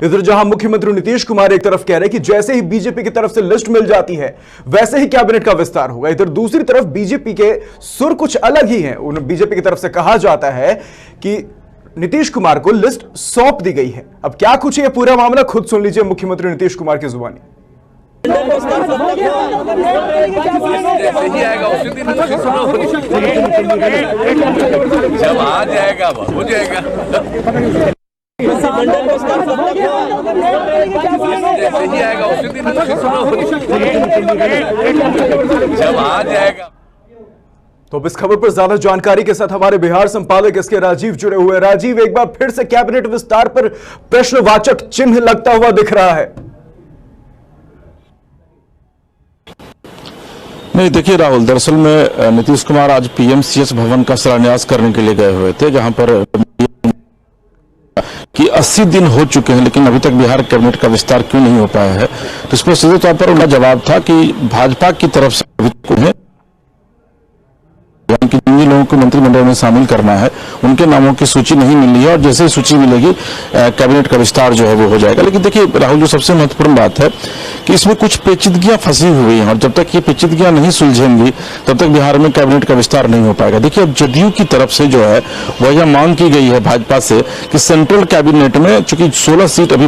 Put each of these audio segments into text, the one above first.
इधर जहां मुख्यमंत्री नीतीश कुमार एक तरफ कह रहे हैं कि जैसे ही बीजेपी की तरफ से लिस्ट मिल जाती है वैसे ही कैबिनेट का विस्तार होगा, इधर दूसरी तरफ बीजेपी के सुर कुछ अलग ही हैं। बीजेपी की तरफ से कहा जाता है कि नीतीश कुमार को लिस्ट सौंप दी गई है। अब क्या कुछ है पूरा मामला, खुद सुन लीजिए मुख्यमंत्री नीतीश कुमार की जुबानी। जब आ जाएगा हो जाएगा। जब आ जाएगा। तो अब इस खबर पर ज्यादा जानकारी के साथ हमारे बिहार संपादक इसके राजीव जुड़े हुए। राजीव, एक बार फिर से कैबिनेट विस्तार पर प्रश्नवाचक चिन्ह लगता हुआ दिख रहा है। नहीं, देखिए राहुल, दरअसल में नीतीश कुमार आज पीएमसीएच भवन का शिलान्यास करने के लिए गए हुए थे, जहां पर कि 80 दिन हो चुके हैं लेकिन अभी तक बिहार कैबिनेट का विस्तार क्यों नहीं हो पाया है। तो इस पर सीधे तौर पर उनका जवाब था कि भाजपा की तरफ से अभी कि जिन लोगों को मंत्रिमंडल में शामिल करना है उनके नामों की सूची नहीं मिली है और जैसे ही सूची मिलेगी कैबिनेट का विस्तार जो है वो हो जाएगा। लेकिन देखिए राहुल, जो सबसे महत्वपूर्ण बात है कि इसमें कुछ पेचीदगियां फंसी हुई हैं और जब तक ये पेचीदगियां नहीं सुलझेंगी तब तक बिहार में कैबिनेट का विस्तार नहीं हो पाएगा। देखिए, अब जदयू की तरफ से जो है वह यह मांग की गई है भाजपा से कि सेंट्रल कैबिनेट में, चूंकि 16 सीट अभी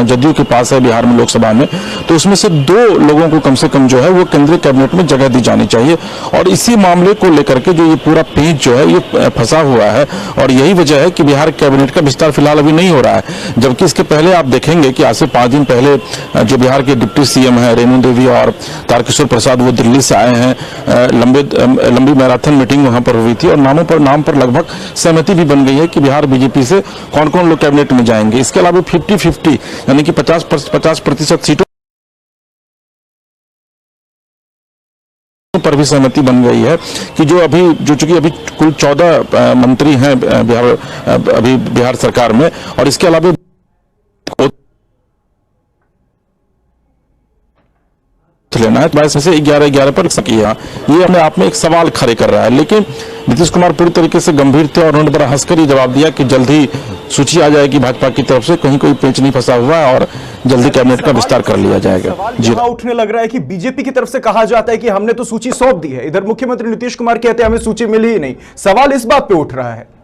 जदयू के पास है बिहार में लोकसभा में, तो उसमें से 2 लोगों को कम से कम जो है वो केंद्रीय कैबिनेट में जगह दी जानी चाहिए। और इसी मामले को लेकर के जो ये पूरा पेच जो है ये फंसा हुआ है और यही वजह है कि बिहार कैबिनेट का विस्तार फिलहाल अभी नहीं हो रहा है। जबकि इसके पहले आप देखेंगे कि आज से 5 दिन पहले जो बिहार के डिप्टी सीएम है रेणु देवी और तारकिशोर प्रसाद, वो दिल्ली से आए हैं। लंबी मैराथन मीटिंग वहां पर हुई थी और नाम पर लगभग सहमति भी बन गई है कि बिहार बीजेपी से कौन कौन लोग कैबिनेट में जाएंगे। इसके अलावा 50-50 यानी कि 50% सीटों पर भी सहमति बन गई है कि चूंकि अभी कुल 14 मंत्री हैं बिहार सरकार में और इसके अलावा लेना है 22 में से 11 पर किया। ये अपने आप में एक सवाल खड़े कर रहा है। लेकिन नीतीश कुमार पूरी तरीके से गंभीर थे और उन्होंने बड़ा हंसकर ही जवाब दिया कि जल्द ही सूची आ जाएगी भाजपा की तरफ से, कहीं कोई पेच नहीं फंसा हुआ है और जल्दी कैबिनेट का विस्तार कर लिया जाएगा। जी, उठने लग रहा है कि बीजेपी की तरफ से कहा जाता है कि हमने तो सूची सौंप दी है, इधर मुख्यमंत्री नीतीश कुमार कहते हैं हमें सूची मिली ही नहीं। सवाल इस बात पे उठ रहा है।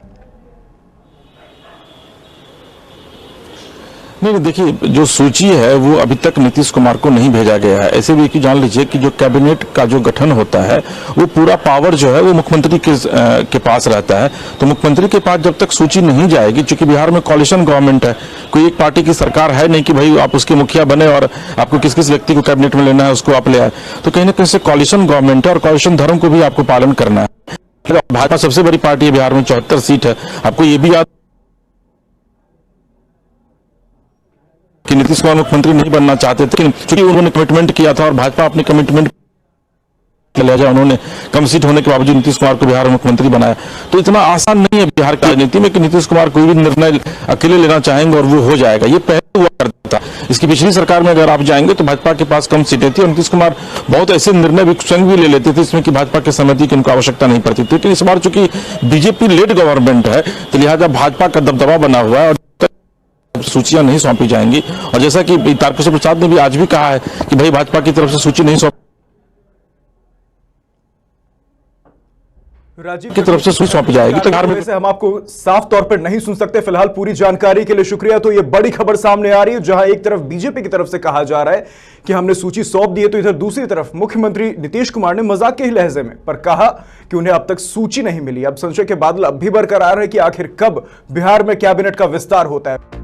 नहीं, देखिए, जो सूची है वो अभी तक नीतीश कुमार को नहीं भेजा गया है। ऐसे भी कि जान लीजिए कि जो कैबिनेट का जो गठन होता है वो पूरा पावर जो है वो मुख्यमंत्री के पास रहता है। तो मुख्यमंत्री के पास जब तक सूची नहीं जाएगी, चूंकि बिहार में कॉलिशन गवर्नमेंट है, कोई एक पार्टी की सरकार है नहीं कि भाई आप उसके मुखिया बने और आपको किस किस व्यक्ति को कैबिनेट में लेना है उसको आप ले आए। तो कहीं ना कहीं से कॉलिशन गवर्नमेंट है और कॉलिशन धर्म को भी आपको पालन करना है। भाजपा सबसे बड़ी पार्टी है बिहार में, 74 सीट है। आपको ये भी याद कि नीतीश कुमार मुख्यमंत्री नहीं बनना चाहते थे, लेकिन चूंकि उन्होंने कमिटमेंट किया था और भाजपा अपने कमिटमेंट के लिहाजा उन्होंने कम सीट होने के बावजूद नीतीश कुमार को बिहार में मुख्यमंत्री बनाया। तो इतना आसान नहीं है बिहार की राजनीति में कि नीतीश कुमार कोई भी निर्णय अकेले लेना चाहेंगे और वो हो जाएगा। ये पहले हुआ करता था। इसकी पिछली सरकार में अगर आप जाएंगे तो भाजपा के पास कम सीटें थी और नीतीश कुमार बहुत ऐसे निर्णय भी स्वयं भी ले लेते थे इसमें कि भाजपा की सहमति की उनको आवश्यकता नहीं पड़ती थी। लेकिन इस बार चूंकि बीजेपी लेड गवर्नमेंट है तो लिहाजा भाजपा का दबदबा बना हुआ है और सूचियां नहीं सौंपी जाएंगी। और जैसा कि तारकिशोर प्रसाद ने भी आज भी कहा है कि भाई भाजपा की तरफ से सूची नहीं राजीव की तरफ से सूची सौंपी जाएगी। तो बिहार में से हम आपको साफ तौर पर नहीं सुन सकते। फिलहाल पूरी जानकारी के लिए शुक्रिया। तो ये बड़ी खबर सामने आ रही है जहां एक तरफ बीजेपी की तरफ से कहा जा रहा है कि हमने सूची सौंप दी है, तो इधर दूसरी तरफ मुख्यमंत्री नीतीश कुमार ने मजाक के ही लहजे में पर कहा कि उन्हें अब तक सूची नहीं मिली। अब संशय के बादल अब भी बरकरार है कि आखिर कब बिहार में कैबिनेट का विस्तार होता है।